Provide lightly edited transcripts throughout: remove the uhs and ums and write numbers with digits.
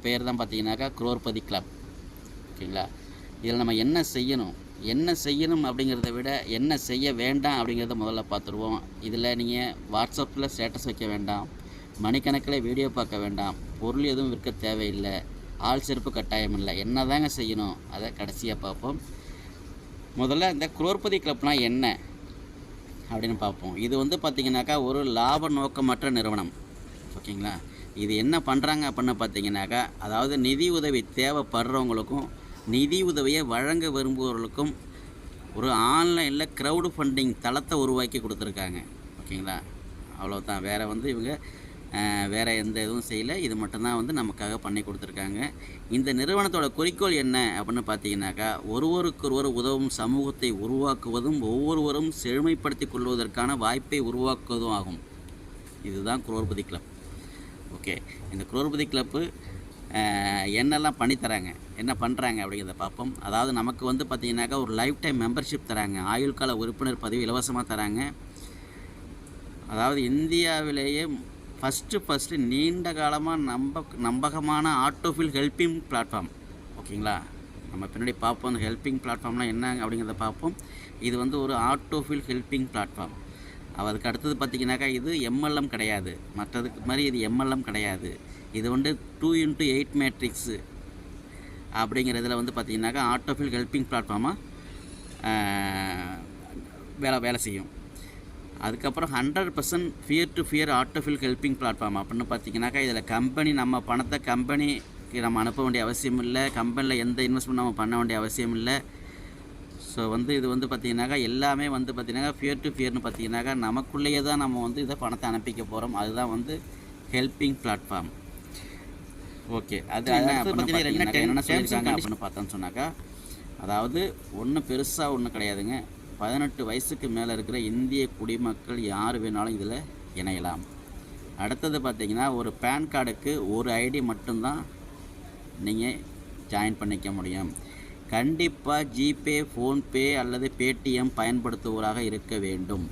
பேர் தான் பார்த்தீங்கன்னாக்கா குரோர்பதி கிளப். ஓகேங்களா? இதில் நம்ம என்ன செய்யணும் அப்படிங்கிறத விட என்ன செய்ய வேண்டாம் அப்படிங்கிறத முதல்ல பார்த்துருவோம். இதில் நீங்கள் வாட்ஸ்அப்பில் ஸ்டேட்டஸ் வைக்க வேண்டாம், மணிக்கணக்கில் வீடியோ பார்க்க வேண்டாம், பொருள் எதுவும் விற்க தேவையில்லை, ஆள் சேர்ப்பு கட்டாயம் இல்லை. என்ன தாங்க செய்யணும் அதை கடைசியாக பார்ப்போம். முதல்ல இந்த குரோர்பதி கிளப்னால் என்ன அப்படின்னு பார்ப்போம். இது வந்து பார்த்திங்கனாக்கா ஒரு லாப நோக்கமற்ற நிறுவனம். ஓகேங்களா? இது என்ன பண்ணுறாங்க அப்படின்னு பார்த்தீங்கன்னாக்கா, அதாவது நிதி உதவி தேவைப்படுறவங்களுக்கும் நிதி உதவியை வழங்க விரும்புபவர்களுக்கும் ஒரு ஆன்லைனில் க்ரௌடு ஃபண்டிங் தளத்தை உருவாக்கி கொடுத்துருக்காங்க. ஓகேங்களா? அவ்வளோதான். வேறு வந்து இவங்க வேறு எந்த இதுவும் செய்யலை. இது மட்டும்தான் வந்து நமக்காக பண்ணி கொடுத்துருக்காங்க. இந்த நிறுவனத்தோட குறிக்கோள் என்ன அப்படின்னு பார்த்தீங்கன்னாக்கா, ஒருவருக்கொருவர் உதவும் சமூகத்தை உருவாக்குவதும் ஒவ்வொருவரும் செழுமைப்படுத்தி கொள்வதற்கான வாய்ப்பை உருவாக்குவதும் ஆகும். இதுதான் குரோர்பதி கிளப். ஓகே, இந்த குரோர்பதி கிளப்பு என்னெல்லாம் பண்ணித்தராங்க, என்ன பண்ணுறாங்க அப்படிங்கிறத பார்ப்போம். அதாவது நமக்கு வந்து பார்த்திங்கனாக்கா ஒரு லைஃப் டைம் மெம்பர்ஷிப் தராங்க, ஆயுள் கால உறுப்பினர் பதிவு இலவசமாக தராங்க. அதாவது இந்தியாவிலேயே ஃபஸ்ட்டு நீண்ட காலமாக நம்பகமான ஆட்டோஃபில் ஹெல்பிங் பிளாட்ஃபார்ம். ஓகேங்களா? நம்ம பின்னாடி பார்ப்போம் அந்த ஹெல்பிங் பிளாட்ஃபார்ம்லாம் என்ன அப்படிங்கிறத பார்ப்போம். இது வந்து ஒரு ஆட்டோஃபில் ஹெல்பிங் பிளாட்ஃபார்ம். அதுக்கு அடுத்தது பார்த்திங்கனாக்கா இது எம்எல்எம் கிடையாது, மற்றதுக்கு மாதிரி இது எம்எல்எம் கிடையாது. இது வந்து 2x8 மேட்ரிக்ஸு அப்படிங்கிறதுல வந்து பார்த்திங்கனாக்கா ஆட்டோஃபில் ஹெல்பிங் பிளாட்ஃபார்மாக வேலை செய்யும். அதுக்கப்புறம் 100% fear to fear autofill helping platform அப்படின்னு பார்த்திங்கனாக்கா இதில் கம்பெனி நம்ம பணத்தை கம்பெனிக்கு நம்ம அனுப்ப வேண்டிய அவசியம் இல்லை, கம்பெனியில் எந்த இன்வெஸ்ட்மெண்ட் நம்ம பண்ண வேண்டிய அவசியம் இல்லை. ஸோ வந்து இது வந்து பார்த்திங்கனாக்கா எல்லாமே வந்து பார்த்திங்கனாக்கா ஃபியர் டு ஃபியர்னு பார்த்திங்கனாக்கா நமக்குள்ளேயே தான் நம்ம வந்து இதை பணத்தை அனுப்பிக்க போகிறோம். அதுதான் வந்து ஹெல்பிங் பிளாட்ஃபார்ம். ஓகே, அது என்ன சொல்லியிருக்காங்க அப்படின்னு பார்த்தோன்னு சொன்னாக்கா, அதாவது ஒன்றும் பெருசாக ஒன்றும் கிடையாதுங்க. 18 வயசுக்கு மேலே இருக்கிற இந்திய குடிமக்கள் யார் வேணாலும் இதில் இணையலாம். அடுத்தது பார்த்திங்கன்னா ஒரு பேன் கார்டுக்கு ஒரு ஐடி மட்டும்தான் நீங்கள் ஜாயின் பண்ணிக்க முடியும். கண்டிப்பாக ஜிபே, ஃபோன்பே அல்லது பேடிஎம் பயன்படுத்துவோராக இருக்க வேண்டும்.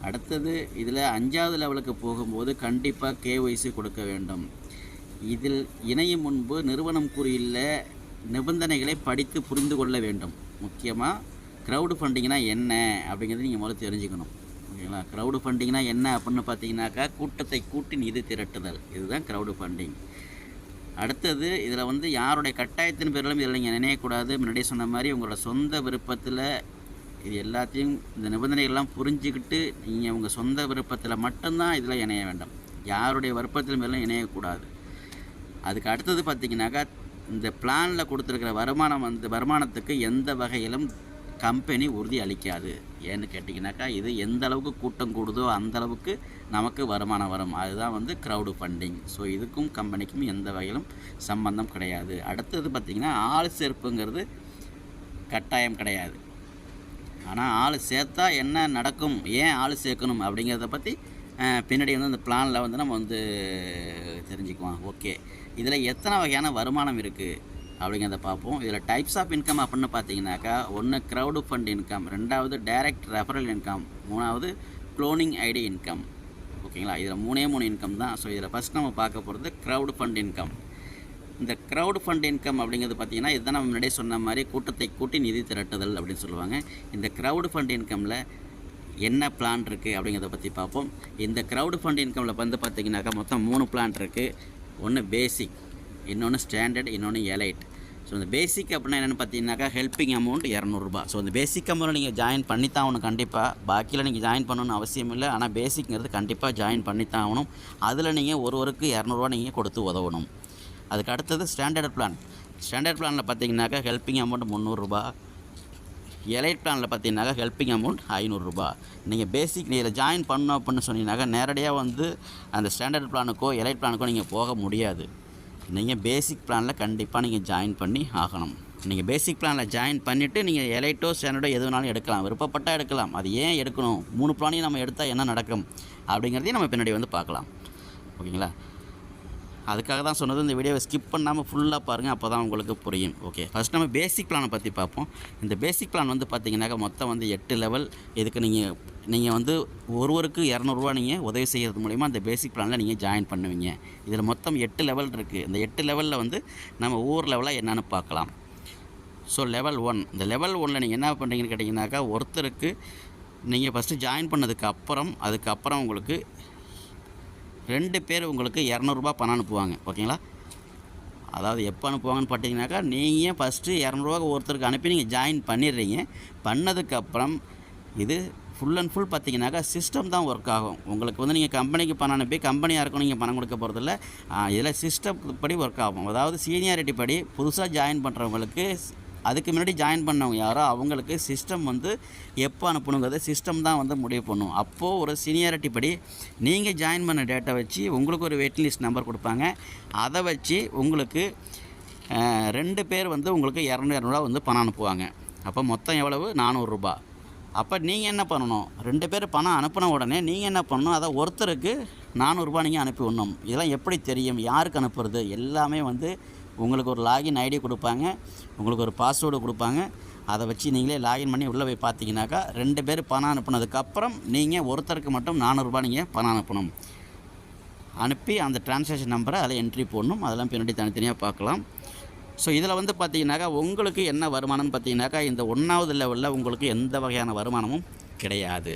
அடுத்தது இதில் 5வது லெவலுக்கு போகும்போது கண்டிப்பாக கேஒய்சி கொடுக்க வேண்டும். இதில் இணையும் முன்பு நிறுவனம் கூறியுள்ள நிபந்தனைகளை படித்து புரிந்து கொள்ள வேண்டும். முக்கியமாக க்ரௌடு ஃபண்டிங்னா என்ன அப்படிங்கிறது நீங்கள் முதல்ல தெரிஞ்சுக்கணும். ஓகேங்களா? க்ரௌடு ஃபண்டிங்னா என்ன அப்படின்னு பார்த்தீங்கன்னாக்கா கூட்டத்தை கூட்டி நிதி திரட்டுதல், இதுதான் க்ரௌடு ஃபண்டிங். அடுத்தது இதில் வந்து யாருடைய கட்டாயத்தின் பேரிலும் இதில் நீங்கள் நினையக்கூடாது. முன்னாடியே சொன்ன மாதிரி உங்களோட சொந்த விருப்பத்தில் இது எல்லாத்தையும் இந்த நிபந்தனைகள்லாம் புரிஞ்சுக்கிட்டு நீங்கள் உங்கள் சொந்த விருப்பத்தில் மட்டும்தான் இதில் இணைய வேண்டும். யாருடைய விருப்பத்தின் மேலும் இணையக்கூடாது. அதுக்கு அடுத்தது பார்த்திங்கனாக்கா இந்த பிளானில் கொடுத்துருக்கிற வருமானத்துக்கு எந்த வகையிலும் கம்பெனி உறுதி அளிக்காது. ஏன்னு கேட்டிங்கனாக்கா இது எந்த அளவுக்கு கூட்டம் கூடுதோ அந்த அளவுக்கு நமக்கு வருமானம் வரும். அதுதான் வந்து க்ரௌடு ஃபண்டிங். ஸோ இதுக்கும் கம்பெனிக்கும் எந்த வகையிலும் சம்பந்தம் கிடையாது. அடுத்தது பார்த்திங்கன்னா ஆள் சேர்ப்புங்கிறது கட்டாயம் கிடையாது. ஆனால் ஆள் சேர்த்தா என்ன நடக்கும், ஏன் ஆள் சேர்க்கணும் அப்படிங்கிறத பற்றி பின்னாடி வந்து அந்த பிளானில் வந்து நம்ம வந்து தெரிஞ்சுக்குவோம். ஓகே, இதில் எத்தனை வகையான வருமானம் இருக்குது அப்படிங்கிறத பார்ப்போம். இதில் டைப்ஸ் ஆஃப் இன்கம் அப்படின்னு பார்த்தீங்கன்னாக்கா, ஒன்று க்ரௌடு ஃபண்ட் இன்கம், 2வது டைரக்ட் ரெஃபரல் இன்கம், 3வது க்ளோனிங் ஐடி இன்கம். ஓகேங்களா? இதில் 3 இன்கம் தான். ஸோ இதில் ஃபஸ்ட் நம்ம பார்க்க போகிறது க்ரௌடு ஃபண்ட் இன்கம். இந்த க்ரௌடு ஃபண்ட் இன்கம் அப்படிங்கிறது பார்த்திங்கன்னா இதுதான் நம்ம முன்னாடியே சொன்ன மாதிரி கூட்டத்தை கூட்டி நிதி திரட்டுதல் அப்படின்னு சொல்லுவாங்க. இந்த க்ரௌடு ஃபண்ட் இன்கமில் என்ன பிளான் இருக்குது அப்படிங்கிறத பற்றி பார்ப்போம். இந்த க்ரௌடு ஃபண்ட் இன்கமில் வந்து பார்த்திங்கனாக்கா மொத்தம் 3 பிளான் இருக்குது. ஒன்று பேசிக், இன்னொன்று ஸ்டாண்டர்ட், இன்னொன்று எலைட். ஸோ இந்த பேசிக் அப்படின்னா என்னென்னு பார்த்தீங்கன்னாக்கா ஹெல்பிங் அமௌண்ட் 200 ரூபா. ஸோ இந்த பேசிக் அமௌண்ட் நீங்கள் ஜாயின் பண்ணித்தான் ஆகணும் கண்டிப்பாக. பாக்கியில் நீங்கள் ஜாயின் பண்ணணும்னு அவசியம் இல்லை. ஆனால் பேசிக்ங்கிறது கண்டிப்பாக ஜாயின் பண்ணித்தான் ஆகணும். அதில் நீங்கள் ஒருவருக்கு 200 ரூபா நீங்கள் கொடுத்து உதவணும். அதுக்கு அடுத்தது ஸ்டாண்டர்ட் பிளான். ஸ்டாண்டர்ட் பிளானில் பார்த்தீங்கன்னாக்கா ஹெல்பிங் அமௌண்ட் 300 ரூபா. எலைட் பிளானில் பார்த்தீங்கன்னாக்கா ஹெல்பிங் அமௌண்ட் 500 ரூபா. நீங்கள் பேசிக் இதில் ஜாயின் பண்ணணும் அப்படின்னு சொன்னீங்கன்னாக்கா நேரடியாக வந்து அந்த ஸ்டாண்டர்ட் பிளானுக்கோ எலைட் பிளானுக்கோ நீங்கள் போக முடியாது. நீங்கள் பேசிக் பிளானில் கண்டிப்பாக நீங்கள் ஜாயின் பண்ணி ஆகணும். நீங்கள் பேசிக் பிளானில் ஜாயின் பண்ணிவிட்டு நீங்கள் எலைட்டோ ஸ்டாண்டர்டோ எது வேணாலும் எடுக்கலாம், விருப்பப்பட்டால் எடுக்கலாம். அது ஏன் எடுக்கணும், 3 பிளானையும் நம்ம எடுத்தால் என்ன நடக்கும் அப்படிங்கிறதையும் நம்ம பின்னாடி வந்து பார்க்கலாம். ஓகேங்களா? அதுக்காக தான் சொன்னது, இந்த வீடியோவை ஸ்கிப் பண்ணாமல் ஃபுல்லாக பாருங்கள், அப்போ தான் உங்களுக்கு புரியும். ஓகே, ஃபஸ்ட் நம்ம பேசிக் பிளானை பற்றி பார்ப்போம். இந்த பேசிக் பிளான் வந்து பார்த்திங்கனாக்கா மொத்தம் வந்து 8 லெவல். இதுக்கு நீங்கள் நீங்கள் வந்து ஒருவருக்கு ரூ. 200 நீங்கள் உதவி செய்கிறது மூலிமா அந்த பேசிக் பிளானில் நீங்கள் ஜாயின் பண்ணுவீங்க. இதில் மொத்தம் 8 லெவல் இருக்குது. இந்த 8 லெவலில் வந்து நம்ம ஒவ்வொரு லெவலாக என்னென்னு பார்க்கலாம். ஸோ லெவல் 1, இந்த லெவல் 1ல் நீங்கள் என்ன பண்ணுறீங்கன்னு கேட்டிங்கனாக்கா, ஒருத்தருக்கு நீங்கள் ஃபஸ்ட்டு ஜாயின் பண்ணதுக்கு அதுக்கப்புறம் உங்களுக்கு 2 பேர் உங்களுக்கு ரூ. 200 பணம் அனுப்புவாங்க. ஓகேங்களா? அதாவது எப்போ அனுப்புவாங்கன்னு பார்த்தீங்கன்னாக்கா, நீங்கள் ஃபஸ்ட்டு ரூ. 200 ஒருத்தருக்கு அனுப்பி நீங்கள் ஜாயின் பண்ணிடுறீங்க. பண்ணதுக்கப்புறம் இது ஃபுல் அண்ட் ஃபுல் பார்த்தீங்கன்னாக்கா சிஸ்டம் தான் ஒர்க் ஆகும். உங்களுக்கு வந்து நீங்கள் கம்பெனிக்கு பணம் அனுப்பி கம்பெனியாக இருக்கும் நீங்கள் பணம் கொடுக்க போகிறதில்ல. இதில் சிஸ்டம் படி ஒர்க் ஆகும். அதாவது சீனியாரிட்டி படி புதுசாக ஜாயின் பண்ணுறவங்களுக்கு, அதுக்கு முன்னாடி ஜாயின் பண்ணவங்க யாரோ அவங்களுக்கு சிஸ்டம் வந்து எப்போ அனுப்பணுங்கிறத சிஸ்டம் தான் வந்து முடிவு பண்ணும். அப்போது ஒரு சீனியாரிட்டி படி நீங்கள் ஜாயின் பண்ண டேட்டா வச்சு உங்களுக்கு ஒரு வெயிட்டிங் லிஸ்ட் நம்பர் கொடுப்பாங்க. அதை வச்சு உங்களுக்கு 2 பேர் வந்து உங்களுக்கு ரூ. 200 வந்து பணம் அனுப்புவாங்க. அப்போ மொத்தம் எவ்வளவு? ரூ. 400. அப்போ நீங்கள் என்ன பண்ணணும்? 2 பேர் பணம் அனுப்பின உடனே நீங்கள் என்ன பண்ணணும்? அதை ஒருத்தருக்கு ரூ. 400 நீங்கள் அனுப்பி விடணும். இதெல்லாம் எப்படி தெரியும்? யாருக்கு அனுப்புறது? எல்லாமே வந்து உங்களுக்கு ஒரு லாகின் ஐடி கொடுப்பாங்க, உங்களுக்கு ஒரு பாஸ்வேர்டு கொடுப்பாங்க. அதை வச்சு நீங்களே லாகின் பண்ணி உள்ளே போய் பார்த்தீங்கன்னாக்கா 2 பேர் பணம் அனுப்புனதுக்கப்புறம் நீங்கள் ஒருத்தருக்கு மட்டும் ரூ. 400 நீங்கள் பணம் அனுப்பணும். அனுப்பி அந்த ட்ரான்சாக்ஷன் நம்பரை அதில் என்ட்ரி போடணும். அதெல்லாம் பின்னாடி தனித்தனியாக பார்க்கலாம். ஸோ இதில் வந்து பார்த்தீங்கன்னாக்கா உங்களுக்கு என்ன வருமானம்னு பார்த்தீங்கன்னாக்கா, இந்த 1வது லெவலில் உங்களுக்கு எந்த வகையான வருமானமும் கிடையாது.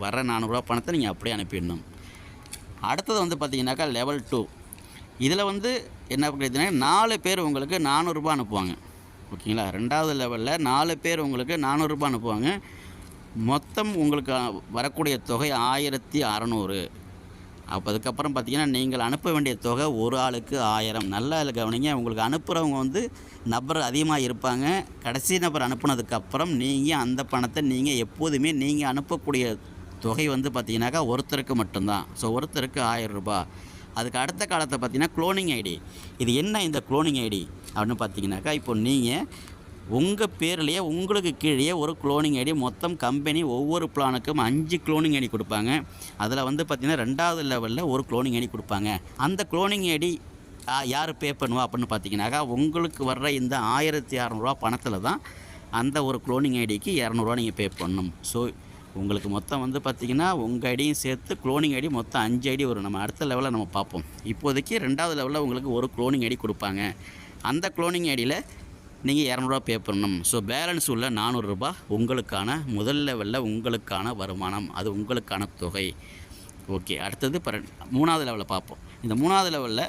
வர ரூ. 400 பணத்தை நீங்கள் அப்படியே அனுப்பிடணும். அடுத்தது வந்து பார்த்தீங்கன்னாக்கா லெவல் 2. இதில் வந்து என்ன கிடைக்குதுன்னா 4 பேர் உங்களுக்கு ரூ. 400 அனுப்புவாங்க. ஓகேங்களா? 2வது லெவலில் 4 பேர் உங்களுக்கு ரூ. 400 அனுப்புவாங்க. மொத்தம் உங்களுக்கு வரக்கூடிய தொகை 1600. அப்போ அதுக்கப்புறம் பார்த்தீங்கன்னா நீங்கள் அனுப்ப வேண்டிய தொகை ஒரு ஆளுக்கு 1000. நல்லா இல்லை கவனிங்க. உங்களுக்கு அனுப்புகிறவங்க வந்து நபர் அதிகமாக இருப்பாங்க. கடைசி நபர் அனுப்புனதுக்கப்புறம் நீங்கள் அந்த பணத்தை நீங்கள் எப்போதுமே நீங்கள் அனுப்பக்கூடிய தொகை வந்து பார்த்தீங்கன்னாக்கா ஒருத்தருக்கு மட்டும்தான். ஸோ ஒருத்தருக்கு ரூ. 1000. அதுக்கு அடுத்த காலத்தை பார்த்தீங்கன்னா க்ளோனிங் ஐடி. இது என்ன இந்த க்ளோனிங் ஐடி அப்படின்னு பார்த்தீங்கன்னாக்கா, இப்போ நீங்கள் உங்கள் பேர்லேயே உங்களுக்கு கீழே ஒரு க்ளோனிங் ஐடி, மொத்தம் கம்பெனி ஒவ்வொரு பிளானுக்கும் 5 க்ளோனிங் ஐடி கொடுப்பாங்க. அதில் வந்து பார்த்திங்கன்னா 2வது லெவலில் ஒரு க்ளோனிங் ஐடி கொடுப்பாங்க. அந்த க்ளோனிங் ஐடி யார் பே பண்ணுவா அப்படின்னு பார்த்தீங்கன்னாக்கா, உங்களுக்கு வர்ற இந்த 1600 பணத்தில் தான் அந்த ஒரு க்ளோனிங் ஐடிக்கு ரூ. 200 நீங்கள் பே பண்ணணும். ஸோ உங்களுக்கு மொத்தம் வந்து பார்த்திங்கன்னா உங்கள் ஐடியும் சேர்த்து க்ளோனிங் ஐடி மொத்தம் 5 ஐடி வரும். நம்ம அடுத்த லெவலில் நம்ம பார்ப்போம். இப்போதைக்கு 2வது லெவலில் உங்களுக்கு ஒரு க்ளோனிங் ஐடி கொடுப்பாங்க. அந்த க்ளோனிங் ஐடியில் நீங்கள் ரூ. 200 பே பண்ணணும். ஸோ பேலன்ஸ் உள்ள ரூ. 400 உங்களுக்கான முதல் லெவலில் உங்களுக்கான வருமானம், அது உங்களுக்கான தொகை. ஓகே, அடுத்தது 3வது லெவலில் பார்ப்போம். இந்த 3வது லெவலில்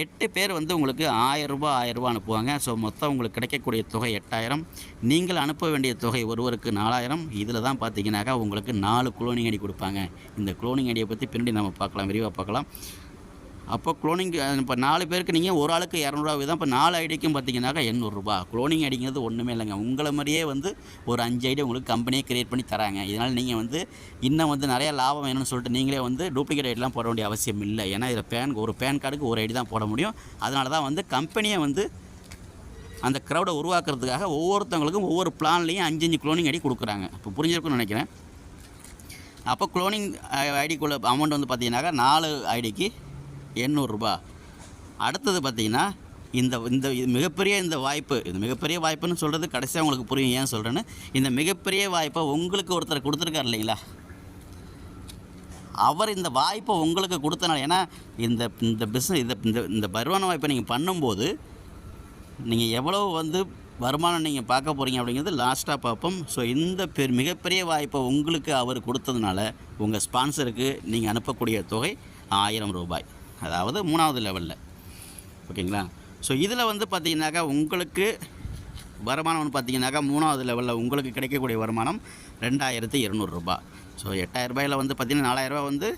8 பேர் வந்து உங்களுக்கு ரூ. 1000 அனுப்புவாங்க. ஸோ மொத்தம் உங்களுக்கு கிடைக்கக்கூடிய தொகை 8000. நீங்கள் அனுப்ப வேண்டிய தொகை ஒருவருக்கு 4000. இதில் தான் பார்த்தீங்கன்னாக்கா உங்களுக்கு 4 க்ளோனிங் ஐடி கொடுப்பாங்க. இந்த க்ளோனிங் ஐடியை பற்றி பின்னாடி நம்ம பார்க்கலாம், விரிவாக பார்க்கலாம். அப்போ க்ளோனிங் இப்போ 4 பேருக்கு நீங்கள் ஒரு ஆளுக்கு ரூ. 200 தான். இப்போ 4 ஐடிக்கும் பார்த்தீங்கன்னாக்கா ரூ. 800. க்ளோனிங் ஐடிங்கிறது ஒன்றுமே இல்லைங்க. உங்களை மாதிரியே வந்து ஒரு 5 ஐடி உங்களுக்கு கம்பெனியே க்ரியேட் பண்ணி தராங்க. இதனால் நீங்கள் வந்து இன்னும் வந்து நிறையா லாபம் வேணும்னு சொல்லிட்டு நீங்களே வந்து டூப்ளிகேட் ஐடிலாம் போட வேண்டிய அவசியம் இல்லை. ஏன்னா இதில் ஒரு பேன் கார்டுக்கு ஒரு ஐடி தான் போட முடியும். அதனால தான் வந்து கம்பெனியை வந்து அந்த க்ரௌடை உருவாக்குறதுக்காக ஒவ்வொருத்தவங்களுக்கும் ஒவ்வொரு பிளான்லேயும் 5 க்ளோனிங் ஐடி கொடுக்குறாங்க. இப்போ புரிஞ்சிருக்குன்னு நினைக்கிறேன். அப்போ க்ளோனிங் ஐடிக்குள்ள அமௌண்ட் வந்து பார்த்தீங்கன்னாக்கா 4 ஐடிக்கு ரூ. 800. அடுத்தது பார்த்திங்கன்னா இந்த மிகப்பெரிய மிகப்பெரிய வாய்ப்புன்னு சொல்கிறது கடைசியாக உங்களுக்கு புரியும் ஏன் சொல்கிறேன்னு. இந்த மிகப்பெரிய வாய்ப்பை உங்களுக்கு ஒருத்தர் கொடுத்துருக்கார் இல்லைங்களா, அவர் இந்த வாய்ப்பை உங்களுக்கு கொடுத்தனால, ஏன்னா இந்த பிஸ்னஸ் இந்த வருமான வாய்ப்பை நீங்கள் பண்ணும்போது நீங்கள் எவ்வளோ வந்து வருமானம் நீங்கள் பார்க்க போகிறீங்க அப்படிங்கிறது லாஸ்ட்டாக பார்ப்போம். ஸோ இந்த மிகப்பெரிய வாய்ப்பை உங்களுக்கு அவர் கொடுத்ததுனால உங்கள் ஸ்பான்சருக்கு நீங்கள் அனுப்பக்கூடிய தொகை ரூ. 1000. அதாவது 3வது லெவலில். ஓகேங்களா? ஸோ இதில் வந்து பார்த்திங்கனாக்கா உங்களுக்கு வருமானம்னு பார்த்தீங்கன்னாக்கா 3வது லெவலில் உங்களுக்கு கிடைக்கக்கூடிய வருமானம் ரூ. 2200. ஸோ 8000 வந்து பார்த்திங்கன்னா ரூ. 4000 வந்து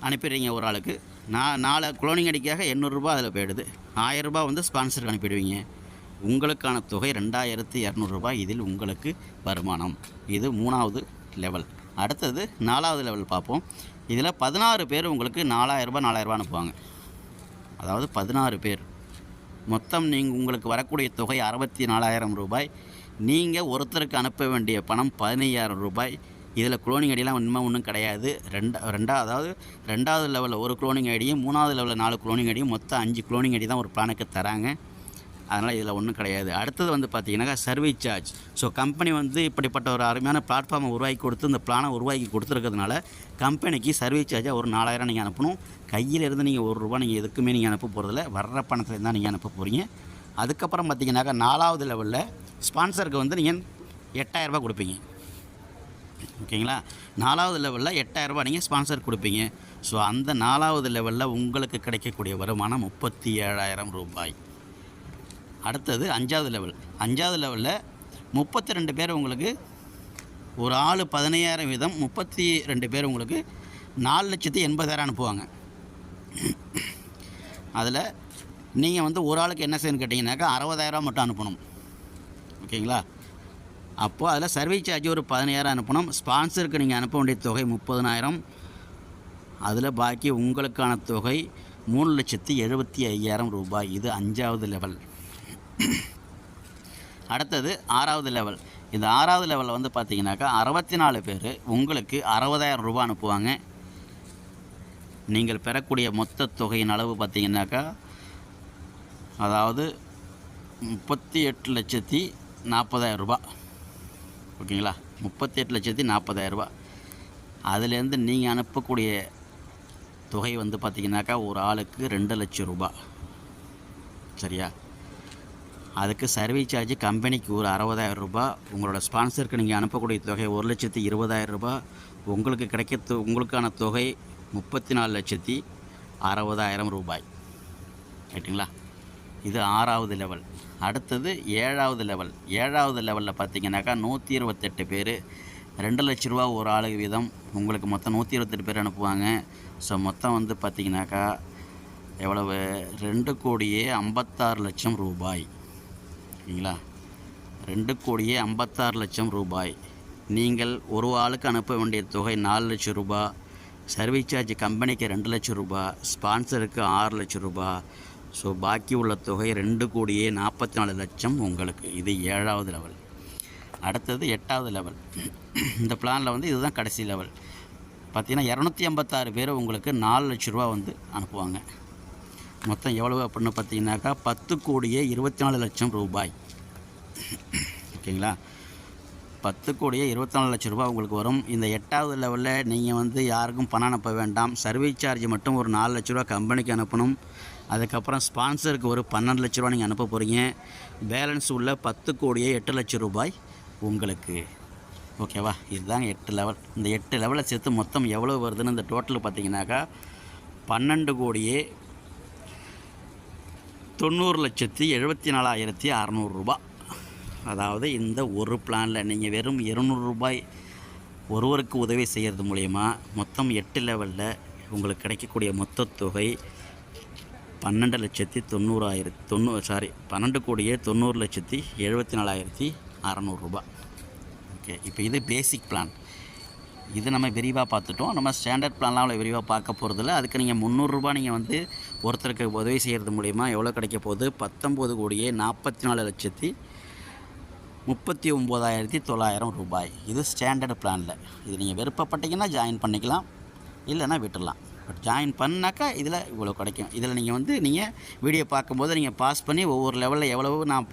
அனுப்பிடுறீங்க ஒரு ஆளுக்கு. 4 க்ளோனிங் ஐடிக்காக ரூ. 800 அதில் போயிடுது. ரூ. வந்து ஸ்பான்சருக்கு அனுப்பிடுவீங்க. உங்களுக்கான தொகை ரூ. 2200. இதில் உங்களுக்கு வருமானம். இது 3வது லெவல். அடுத்தது 4வது லெவல் பார்ப்போம். இதில் 16 பேர் உங்களுக்கு ரூ. 4000 அனுப்புவாங்க. அதாவது 16 பேர் மொத்தம் உங்களுக்கு வரக்கூடிய தொகை ரூ. 64000. நீங்கள் ஒருத்தருக்கு அனுப்ப வேண்டிய பணம் ரூ. 15000. இதில் க்ளோனிங் ஐடியெலாம் ஒன்றும் கிடையாது. அதாவது 2வது லெவலில் ஒரு க்ளோனிங் ஐடியும் 3வது லெவலில் 4 க்ளோனிங் ஐடியும் மொத்தம் 5 க்ளோனிங் ஐடி தான் ஒரு பிளானுக்கு தராங்க. அதனால் இதில் ஒன்றும் கிடையாது. அடுத்தது வந்து பார்த்திங்கனாக்கா சர்வீஸ் சார்ஜ். ஸோ கம்பெனி வந்து இப்படிப்பட்ட ஒரு அருமையான பிளாட்ஃபார்மை உருவாக்கி கொடுத்து இந்த பிளானை உருவாக்கி கொடுத்துருக்கிறதுனால கம்பெனிக்கு சர்வீஸ் சார்ஜாக ஒரு 4000 நீங்கள் அனுப்பணும். கையில் இருந்து நீங்கள் ₹1 நீங்கள் எதுக்குமே நீங்கள் அனுப்ப போகிறதில்ல, வர்ற பணத்தில் தான் நீங்கள் அனுப்ப போகிறீங்க. அதுக்கப்புறம் பார்த்திங்கனாக்கா 4வது லெவலில் ஸ்பான்சருக்கு வந்து நீங்கள் ₹8000 கொடுப்பீங்க. ஓகேங்களா? 4வது லெவலில் ₹8000 நீங்கள் ஸ்பான்சர் கொடுப்பீங்க. ஸோ அந்த 4வது லெவலில் உங்களுக்கு கிடைக்கக்கூடிய வருமானம் ₹37,000. அடுத்தது 5வது லெவல். 5வது லெவலில் 32 பேர் உங்களுக்கு, ஒரு ஆள் 15,000 வீதம் 32 பேர் உங்களுக்கு 4,80,000 அனுப்புவாங்க. அதில் நீங்கள் வந்து ஒரு ஆளுக்கு என்ன செய்யணும்னு கேட்டிங்கனாக்கா ₹60,000 மட்டும் அனுப்பணும். ஓகேங்களா? அப்போது அதில் சர்வீஸ் சார்ஜ் ஒரு 15,000 அனுப்பணும். ஸ்பான்சருக்கு நீங்கள் அனுப்ப வேண்டிய தொகை 30,000. அதில் பாக்கி உங்களுக்கான தொகை ₹3,75,000. இது 5வது லெவல். அடுத்தது 6வது லெவல். இந்த 6வது லெவலில் வந்து பார்த்திங்கனாக்கா 64 பேர் உங்களுக்கு ₹60,000 அனுப்புவாங்க. நீங்கள் பெறக்கூடிய மொத்த தொகையின் அளவு பார்த்திங்கனாக்கா, அதாவது ₹38,40,000. ஓகேங்களா? ₹38,40,000. அதுலேருந்து நீங்கள் அனுப்பக்கூடிய தொகை வந்து பார்த்திங்கனாக்கா ஒரு ஆளுக்கு ₹2,00,000. சரியா? அதுக்கு சர்வீஸ் சார்ஜ் கம்பெனிக்கு ஒரு ₹60,000. உங்களோட ஸ்பான்சருக்கு நீங்கள் அனுப்பக்கூடிய தொகை ₹1,20,000. உங்களுக்கு உங்களுக்கான தொகை ₹34,60,000. ரைட்டுங்களா? இது 6வது லெவல். அடுத்தது 7வது லெவல். 7வது லெவலில் பார்த்திங்கனாக்கா 128 பேர் ₹2,00,000 ஒரு ஆளுக்கு வீதம் உங்களுக்கு மொத்தம் 128 பேர் அனுப்புவாங்க. ஸோ மொத்தம் வந்து பார்த்திங்கனாக்கா எவ்வளவு? ₹2,56,00,000. ஓகேங்களா? ₹2,56,00,000. நீங்கள் ஒரு ஆளுக்கு அனுப்ப வேண்டிய தொகை ₹4,00,000. சர்வீஸ் சார்ஜ் கம்பெனிக்கு ₹2,00,000, ஸ்பான்சருக்கு ₹6,00,000. ஸோ பாக்கி உள்ள தொகை ₹2,44,00,000 உங்களுக்கு. இது 7வது லெவல். அடுத்தது 8வது லெவல். இந்த பிளானில் வந்து இதுதான் கடைசி லெவல். பார்த்திங்கன்னா 256 பேர் உங்களுக்கு ₹4,00,000 வந்து அனுப்புவாங்க. மொத்தம் எவ்வளவு அப்படின்னு பார்த்தீங்கன்னாக்கா ₹10,24,00,000. ஓகேங்களா? ₹10,24,00,000 உங்களுக்கு வரும். இந்த 8வது லெவலில் நீங்கள் வந்து யாருக்கும் பணம் அனுப்ப வேண்டாம். சர்வீஸ் சார்ஜ் மட்டும் ஒரு ₹4,00,000 கம்பெனிக்கு அனுப்பணும். அதுக்கப்புறம் ஸ்பான்சருக்கு ஒரு ₹12,00,000 நீங்கள் அனுப்ப போகிறீங்க. பேலன்ஸ் உள்ள ₹10,08,00,000 உங்களுக்கு. ஓகேவா? இதுதாங்க 8 லெவல். இந்த 8 லெவலை சேர்த்து மொத்தம் எவ்வளோ வருதுன்னு இந்த டோட்டல் பார்த்தீங்கன்னாக்கா ₹12,90,74,600. அதாவது இந்த ஒரு பிளானில் நீங்கள் வெறும் ₹200 ஒருவருக்கு உதவி செய்கிறது மூலயமா மொத்தம் 8 லெவலில் உங்களுக்கு கிடைக்கக்கூடிய மொத்த தொகை ₹12,90,74,600. ஓகே, இப்போ இது பேசிக் பிளான். இது நம்ம விரிவாக பார்த்துட்டோம். நம்ம ஸ்டாண்டர்ட் பிளான்லாம் அவ்வளோ விரிவாக பார்க்க போகிறதில்ல. அதுக்கு நீங்கள் ₹300 நீங்கள் வந்து ஒருத்தருக்கு உதவி செய்கிறது மூலிமா எவ்வளோ கிடைக்க போகுது? ₹19,44,39,900. இது ஸ்டாண்டர்ட் பிளானில். இது நீங்கள் விருப்பப்பட்டீங்கன்னா ஜாயின் பண்ணிக்கலாம், இல்லைன்னா விட்டுடலாம். பட் ஜாயின் பண்ணாக்கா இதில் இவ்வளோ கிடைக்கும். இதில் நீங்கள் வந்து நீங்கள் வீடியோ பார்க்கும்போது நீங்கள் பாஸ் பண்ணி ஒவ்வொரு லெவலில் எவ்வளவு நான்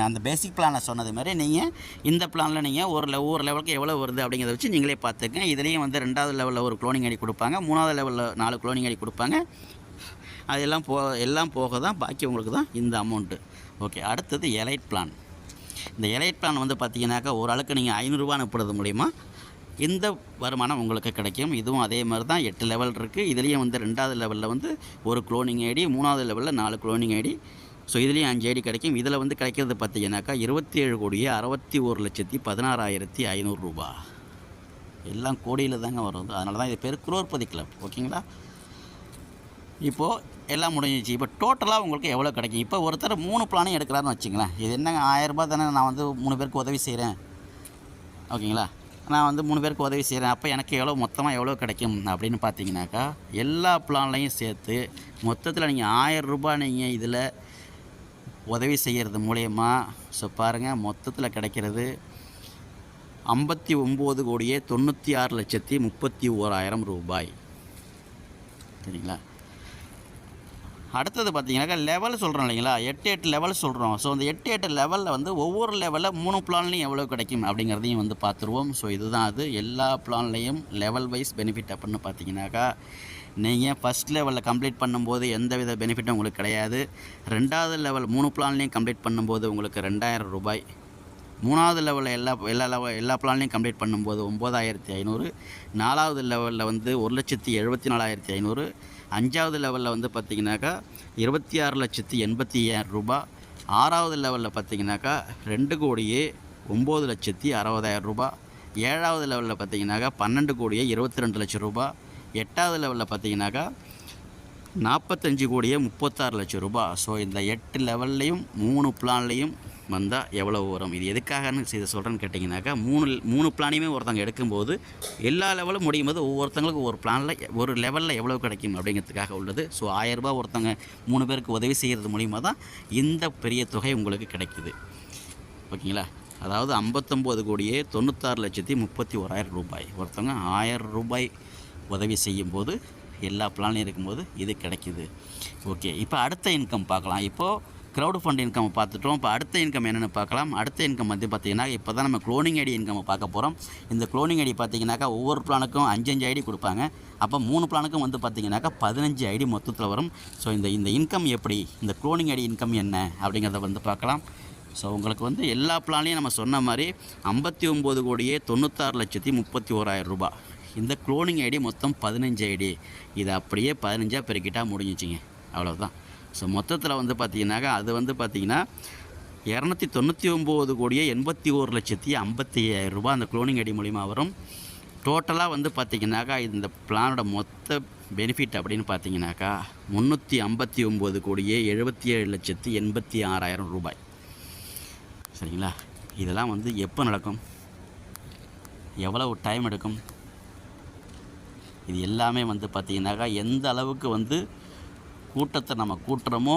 அந்த பேசிக் பிளானில் சொன்னது மாதிரி நீங்கள் இந்த பிளானில் நீங்கள் ஒவ்வொரு லெவலுக்கு எவ்வளோ வருது அப்படிங்கிறத வச்சு நீங்களே பார்த்துக்கங்க. இதுலேயும் வந்து 2வது லெவலில் ஒரு க்ளோனிங் ஐடி கொடுப்பாங்க, 3வது லெவலில் 4 க்ளோனிங் ஐடி கொடுப்பாங்க. அதெல்லாம் எல்லாம் போக தான் பாக்கி உங்களுக்கு தான் இந்த அமௌண்ட்டு. ஓகே, அடுத்தது எலைட் பிளான். இந்த எலைட் பிளான் வந்து பார்த்தீங்கன்னாக்கா ஒரு ஆளுக்கு நீங்கள் ₹500 அனுப்புறது மூலிமா இந்த வருமானம் உங்களுக்கு கிடைக்கும். இதுவும் அதே மாதிரி தான் 8 லெவல் இருக்குது. இதுலேயும் வந்து 2வது லெவலில் வந்து ஒரு க்ளோனிங் ஐடி, 3வது லெவலில் 4 க்ளோனிங் ஐடி. ஸோ இதுலேயும் 5 ஐடி கிடைக்கும். இதில் வந்து கிடைக்கிறது பார்த்தீங்கன்னாக்கா ₹27,61,16,500. எல்லாம் கோடியில் தாங்க வருது. அதனால தான் இது பேர் குரோர்பதி கிளப். ஓகேங்களா? இப்போது எல்லாம் முடிஞ்சிச்சு. இப்போ டோட்டலாக உங்களுக்கு எவ்வளோ கிடைக்கும்? இப்போ ஒருத்தர் 3 பிளானையும் எடுக்கிறாருன்னு வச்சுங்களேன். இது என்னங்க ₹1000 தானே, நான் வந்து 3 பேருக்கு உதவி செய்கிறேன். ஓகேங்களா? நான் வந்து 3 பேருக்கு உதவி செய்கிறேன். அப்போ எனக்கு மொத்தமாக எவ்வளோ கிடைக்கும் அப்படின்னு பார்த்தீங்கன்னாக்கா எல்லா பிளான்லையும் சேர்த்து மொத்தத்தில் நீங்கள் ₹1000 நீங்கள் இதில் உதவி செய்கிறது மூலயமா ஸோ பாருங்கள் மொத்தத்தில் கிடைக்கிறது ₹59,96,31,000. சரிங்களா? அடுத்தது பார்த்தீங்கன்னாக்கா லெவல் சொல்கிறோம் இல்லைங்களா, 8 லெவல் சொல்கிறோம். ஸோ அந்த 8 லெவலில் வந்து ஒவ்வொரு லெவலில் 3 பிளான்லையும் எவ்வளோ கிடைக்கும் அப்படிங்கிறதையும் வந்து பார்த்துருவோம். ஸோ இதுதான் அது எல்லா பிளான்லேயும் லெவல் வைஸ் பெனிஃபிட் அப்படின்னு பார்த்தீங்கன்னாக்கா, நீங்கள் ஃபஸ்ட் லெவலில் கம்ப்ளீட் பண்ணும்போது எந்த வித பெனிஃபிட்டும் உங்களுக்கு கிடையாது. 2வது லெவல் 3 பிளான்லையும் கம்ப்ளீட் பண்ணும்போது உங்களுக்கு ரூ. 2000. 3வது லெவலில் எல்லா பிளான்லையும் கம்ப்ளீட் பண்ணும்போது 9500. 4வது லெவலில் வந்து 1,74,500. 5வது லெவலில் வந்து பார்த்திங்கனாக்கா 26,80,000 ரூபா. 6வது லெவலில் பார்த்திங்கனாக்கா 2,09,60,000 ரூபா. 7வது லெவலில் பார்த்திங்கனாக்கா 12,22,00,000 ரூபா. 8வது லெவலில் பார்த்திங்கனாக்கா 45,36,00,000 ரூபா. ஸோ இந்த 8 லெவல்லையும் 3 பிளான்லேயும் வந்தால் எவ்வளோ வரும்? இது எதுக்காகன்னு இதை சொல்கிறேன்னு கேட்டிங்கனாக்கா, 3 பிளானையுமே ஒருத்தங்க எடுக்கும்போது எல்லா லெவலும் முடியும் போது ஒவ்வொருத்தங்களுக்கு ஒரு பிளானில் ஒரு லெவலில் எவ்வளோ கிடைக்கும் அப்படிங்கிறதுக்காக உள்ளது. ஸோ 1000 ரூபா ஒருத்தங்க 3 பேருக்கு உதவி செய்கிறது மூலிமா தான் இந்த பெரிய தொகை உங்களுக்கு கிடைக்குது. ஓகேங்களா? அதாவது 59,96,31,000 ரூபாய் ஒருத்தவங்க 1000 ரூபாய் உதவி செய்யும்போது எல்லா பிளான்லையும் இருக்கும்போது இது கிடைக்குது. ஓகே, இப்போ அடுத்த இன்கம் பார்க்கலாம். இப்போது க்ரௌட் ஃபண்ட் இன்கம் பார்த்துட்டோம். இப்போ அடுத்த இன்கம் என்னென்னு பார்க்கலாம். அடுத்த இன்கம் வந்து பார்த்திங்கன்னா, இப்போ தான் நம்ம க்ளோனிங் ஐடி இன்கம் பார்க்க போகிறோம். இந்த க்ளோனிங் ஐடி பார்த்திங்கனாக்கா ஒவ்வொரு பிளானுக்கும் 5 ஐடி கொடுப்பாங்க. அப்போ 3 பிளானுக்கும் வந்து பார்த்திங்கனாக்கா 15 ஐடி மொத்தத்தில் வரும். ஸோ இந்த இன்கம் எப்படி, இந்த க்ளோனிங் ஐடி இன்கம் என்ன அப்படிங்கிறத வந்து பார்க்கலாம். ஸோ உங்களுக்கு வந்து எல்லா பிளான்லையும் நம்ம சொன்ன மாதிரி 59,96,31,000 ரூபா. இந்த க்ளோனிங் ஐடி மொத்தம் 15 ஐடி. இதை அப்படியே 15ஆக பெருக்கிட்டால் முடிஞ்சிச்சிங்க, அவ்வளோதான். ஸோ மொத்தத்தில் வந்து பார்த்திங்கனாக்கா அது வந்து பார்த்திங்கன்னா 299,81,50,000 ரூபா அந்த க்ளோனிங் ஐடி மூலிமா வரும். டோட்டலாக வந்து பார்த்திங்கனாக்கா இந்த பிளானோட மொத்த பெனிஃபிட் அப்படின்னு பார்த்தீங்கன்னாக்கா 359,77,86,000 ரூபாய். சரிங்களா? இதெல்லாம் வந்து எப்போ நடக்கும், எவ்வளவு டைம் எடுக்கும், இது எல்லாமே வந்து பார்த்திங்கனாக்கா எந்த அளவுக்கு வந்து கூட்டத்தை நம்ம கூட்டுறோமோ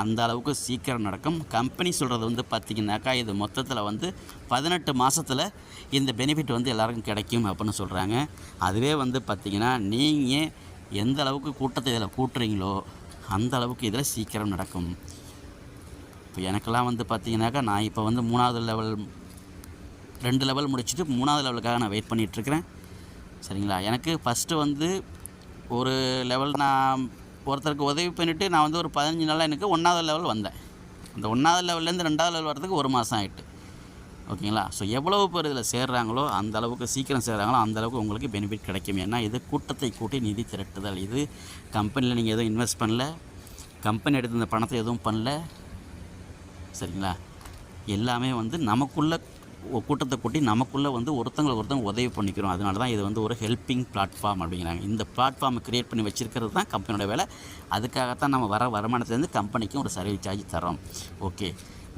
அந்த அளவுக்கு சீக்கிரம் நடக்கும். கம்பெனி சொல்கிறது வந்து பார்த்திங்கனாக்கா இது மொத்தத்தில் வந்து 18 மாதத்தில் இந்த பெனிஃபிட் வந்து எல்லாருக்கும் கிடைக்கும் அப்படின்னு சொல்கிறாங்க. அதுவே வந்து பார்த்திங்கன்னா நீங்கள் எந்த அளவுக்கு கூட்டத்தை இதில் கூட்டுறீங்களோ அந்த அளவுக்கு இதில் சீக்கிரம் நடக்கும். இப்போ எனக்கெல்லாம் வந்து பார்த்திங்கனாக்கா நான் இப்போ வந்து 3வது லெவல் 2 லெவல் முடிச்சுட்டு 3வது லெவலுக்காக நான் வெயிட் பண்ணிகிட்ருக்கிறேன். சரிங்களா? எனக்கு ஃபஸ்ட்டு வந்து ஒரு லெவல் நான் ஒருத்தருக்கு உதவி பண்ணிவிட்டு நான் வந்து ஒரு 15 நாளாக எனக்கு 1வது லெவல் வந்தேன். அந்த 1வது லெவல்லேருந்து 2வது லெவல் வரதுக்கு 1 மாதம் ஆகிட்டு. ஓகேங்களா? ஸோ எவ்வளவு பேர் இதில் சேர்றாங்களோ அந்த அளவுக்கு சீக்கிரம் சேர்றாங்களோ அந்த அளவுக்கு உங்களுக்கு பெனிஃபிட் கிடைக்கும். ஏன்னா இது கூட்டத்தை கூட்டி நிதி திரட்டுதல். இது கம்பெனியில் நீங்கள் எதுவும் இன்வெஸ்ட் பண்ணல, கம்பெனி எடுத்து இந்த பணத்தை எதுவும் பண்ணல. சரிங்களா? எல்லாமே வந்து நமக்குள்ளே கூட்டத்தை கூட்டி நமக்குள்ளே வந்து ஒருத்தங்க உதவி பண்ணிக்கிறோம். அதனால தான் இது வந்து ஒரு ஹெல்ப்பிங் பிளாட்ஃபார்ம் அப்படிங்கிறாங்க. இந்த பிளாட்ஃபார்மை க்ரியேட் பண்ணி வச்சுருக்கிறது தான் கம்பெனியோட வேலை. அதுக்காகத்தான் நம்ம வருமானத்துலேருந்து கம்பெனிக்கும் ஒரு சர்வீஸ் சார்ஜ் தரோம். ஓகே,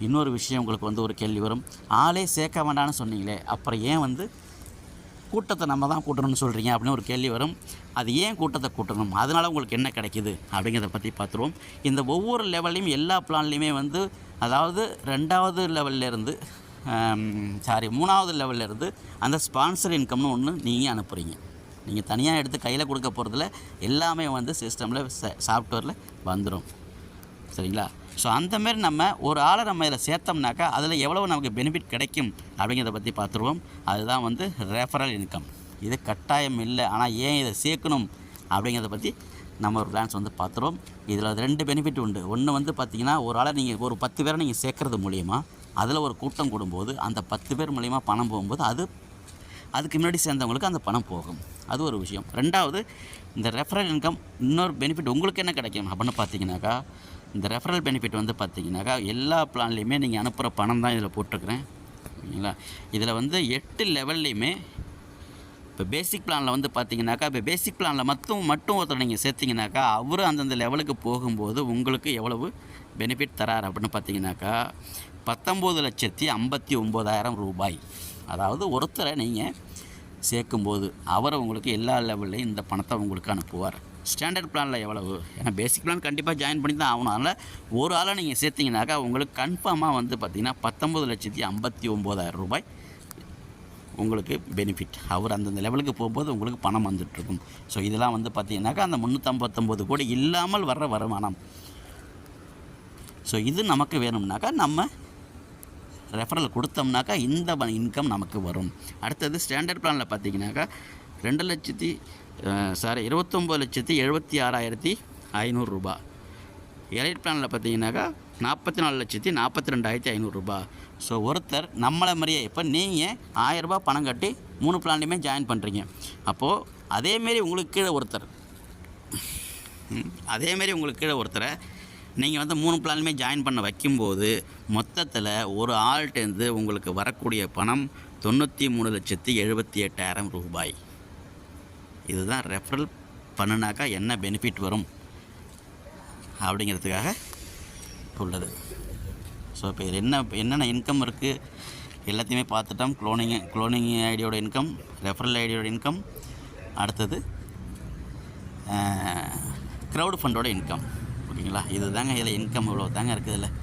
இன்னொரு விஷயம் உங்களுக்கு வந்து ஒரு கேள்வி வரும். ஆளே சேர்க்க வேண்டாம்னு சொன்னீங்களே, அப்புறம் ஏன் வந்து கூட்டத்தை நம்ம தான் கூட்டணும்னு சொல்கிறீங்க அப்படின்னு ஒரு கேள்வி வரும். அது ஏன் கூட்டத்தை கூட்டணும், அதனால் உங்களுக்கு என்ன கிடைக்கிது அப்படிங்கிறத பற்றி பார்த்துருவோம். இந்த ஒவ்வொரு லெவல்லையும் எல்லா பிளான்லேயுமே வந்து அதாவது 2வது லெவல்லேருந்து 3வது லெவல்லேருந்து அந்த ஸ்பான்சர் இன்கம்னு ஒன்று நீங்கள் அனுப்புகிறீங்க. நீங்கள் தனியாக எடுத்து கையில் கொடுக்க போகிறதுல எல்லாமே வந்து சிஸ்டமில் சாஃப்ட்வேரில் வந்துடும். சரிங்களா? ஸோ அந்தமாரி நம்ம ஒரு ஆளை நம்ம இதில் சேர்த்தோம்னாக்கா அதில் எவ்வளோ நமக்கு பெனிஃபிட் கிடைக்கும் அப்படிங்கிறத பற்றி பார்த்துருவோம். அதுதான் வந்து ரெஃபரல் இன்கம். இது கட்டாயம் இல்லை, ஆனால் ஏன் இதை சேர்க்கணும் அப்படிங்கிறத பற்றி நம்ம ஒரு பிளான்ஸ் வந்து பார்த்துருவோம். இதில் 2 பெனிஃபிட் உண்டு. ஒன்று வந்து பார்த்திங்கன்னா ஒரு ஆளை நீங்கள் ஒரு 10 பேரை நீங்கள் சேர்க்குறது மூலிமா அதில் ஒரு கூட்டம் கூடும்போது அந்த 10 பேர் மூலிமா பணம் போகும்போது அதுக்கு முன்னாடி சேர்ந்தவங்களுக்கு அந்த பணம் போகும். அது ஒரு விஷயம். 2வது இந்த ரெஃபரல் இன்கம் இன்னொரு பெனிஃபிட் உங்களுக்கு என்ன கிடைக்கும் அப்படின்னு பார்த்தீங்கன்னாக்கா, இந்த ரெஃபரல் பெனிஃபிட் வந்து பார்த்திங்கனாக்கா எல்லா பிளான்லேயுமே நீங்கள் அனுப்புகிற பணம் தான் இதில் போட்டிருக்கிறேன். ஓகேங்களா? இதில் வந்து 8 லெவல்லையுமே இப்போ பேசிக் பிளானில் வந்து பார்த்திங்கனாக்கா, இப்போ பேசிக் பிளானில் மட்டும் ஒருத்தர் நீங்கள் சேர்த்திங்கனாக்கா அவர் அந்தந்த லெவலுக்கு போகும்போது உங்களுக்கு எவ்வளவு பெனிஃபிட் தரார் அப்படின்னு பார்த்தீங்கன்னாக்கா 19,59,000 ரூபாய். அதாவது ஒருத்தரை நீங்கள் சேர்க்கும்போது அவர் உங்களுக்கு எல்லா லெவல்லையும் இந்த பணத்தை உங்களுக்கு அனுப்புவார். ஸ்டாண்டர்ட் பிளானில் எவ்வளவு, ஏன்னா பேசிக் பிளான் கண்டிப்பாக ஜாயின் பண்ணி தான் ஆகணும். அதனால் ஒரு ஆளை நீங்கள் சேர்த்திங்கனாக்கா உங்களுக்கு கன்ஃபார்மாக வந்து பார்த்திங்கன்னா 19,59,000 ரூபாய் உங்களுக்கு பெனிஃபிட். அவர் அந்தந்த லெவலுக்கு போகும்போது உங்களுக்கு பணம் வந்துட்டுருக்கும். ஸோ இதெல்லாம் வந்து பார்த்திங்கனாக்கா அந்த 359 கோடி இல்லாமல் வர்ற வருமானம். ஸோ இது நமக்கு வேணும்னாக்கா நம்ம ரெஃபரல் கொடுத்தோம்னாக்கா இந்த இன்கம் நமக்கு வரும். அடுத்தது ஸ்டாண்டர்ட் பிளானில் பார்த்தீங்கன்னாக்கா 29,76,500 ரூபா. எலைட் பிளானில் பார்த்தீங்கன்னாக்கா 44,42,500 ரூபா. ஸோ ஒருத்தர் நம்மளை மாதிரியே இப்போ நீங்கள் 1000 ரூபா பணம் கட்டி 3 பிளான்லையுமே ஜாயின் பண்ணுறீங்க. அப்போது அதேமாரி உங்களுக்கு கீழே ஒருத்தரை நீங்கள் வந்து 3 பிளான்லையுமே ஜாயின் பண்ண வைக்கும்போது மொத்தத்தில் ஒரு ஆள்கிட்டேருந்து உங்களுக்கு வரக்கூடிய பணம் 93,78,000 ரூபாய். இதுதான் ரெஃபரல் பண்ணுனாக்கா என்ன பெனிஃபிட் வரும் அப்படிங்கிறதுக்காக உள்ளது. ஸோ இப்போ இது என்னென்ன இன்கம் இருக்குது எல்லாத்தையுமே பார்த்துட்டோம். க்ளோனிங் ஐடியோட இன்கம், ரெஃபரல் ஐடியோட இன்கம், அடுத்தது க்ரௌட் ஃபண்டோட இன்கம். ஓகேங்களா, இது தாங்க இதில் இன்கம் இவ்வளோ தாங்க இருக்குது இதில்.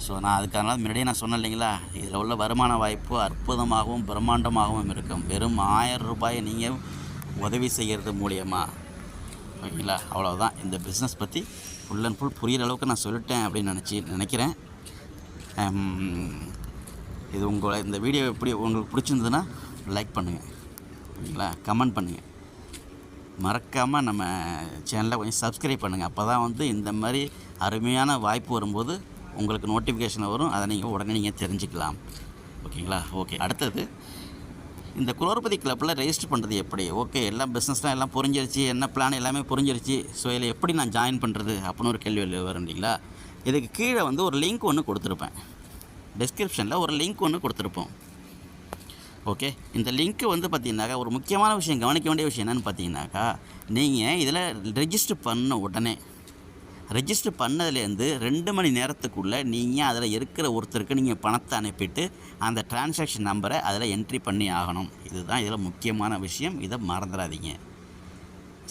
ஸோ நான் அதுக்காக முன்னாடியே நான் சொன்னேன் இல்லைங்களா, இதில் உள்ள வருமான வாய்ப்பு அற்புதமாகவும் பிரம்மாண்டமாகவும் இருக்கும். வெறும் 1000 ரூபாயை நீங்கள் உதவி செய்கிறது மூலியமாக. ஓகேங்களா, அவ்வளோதான். இந்த பிஸ்னஸ் பற்றி ஃபுல் அண்ட் ஃபுல் புரிகிற அளவுக்கு நான் சொல்லிட்டேன் அப்படின்னு நினைக்கிறேன். இது இந்த வீடியோ எப்படி உங்களுக்கு பிடிச்சிருந்ததுன்னா லைக் பண்ணுங்கள். ஓகேங்களா, கமெண்ட் பண்ணுங்கள். மறக்காமல் நம்ம சேனலை கொஞ்சம் சப்ஸ்கிரைப் பண்ணுங்கள். அப்போ தான் வந்து இந்த மாதிரி அருமையான வாய்ப்பு வரும்போது உங்களுக்கு நோட்டிஃபிகேஷன் வரும். அதை உடனே தெரிஞ்சுக்கலாம். ஓகேங்களா, ஓகே. அடுத்தது இந்த குரோர்பதி கிளப்பில் ரெஜிஸ்டர் பண்ணுறது எப்படி? ஓகே, எல்லாம் பிஸ்னஸ்லாம் எல்லாம் புரிஞ்சிருச்சு, என்ன பிளான் எல்லாமே புரிஞ்சிருச்சு. ஸோ இதில் எப்படி நான் ஜாயின் பண்ணுறது அப்படின்னு ஒரு கேள்வி வரும் இல்லைங்களா. இதுக்கு கீழே வந்து ஒரு லிங்க் ஒன்று கொடுத்துருப்பேன். டிஸ்கிரிப்ஷனில் ஒரு லிங்க் ஒன்று கொடுத்துருப்போம். ஓகே, இந்த லிங்க்கு வந்து பார்த்திங்கனாக்கா ஒரு முக்கியமான விஷயம், கவனிக்க வேண்டிய விஷயம் என்னென்னு பார்த்தீங்கன்னாக்கா, நீங்கள் இதில் ரெஜிஸ்டர் பண்ண உடனே ரெஜிஸ்டர் பண்ணதுலேருந்து 2 மணி நேரத்துக்குள்ளே நீங்கள் அதில் இருக்கிற ஒருத்தருக்கு நீங்கள் பணத்தை அனுப்பிட்டு அந்த டிரான்சாக்ஷன் நம்பரை அதில் என்ட்ரி பண்ணி ஆகணும். இதுதான் இதில் முக்கியமான விஷயம். இதை மறந்துடாதீங்க,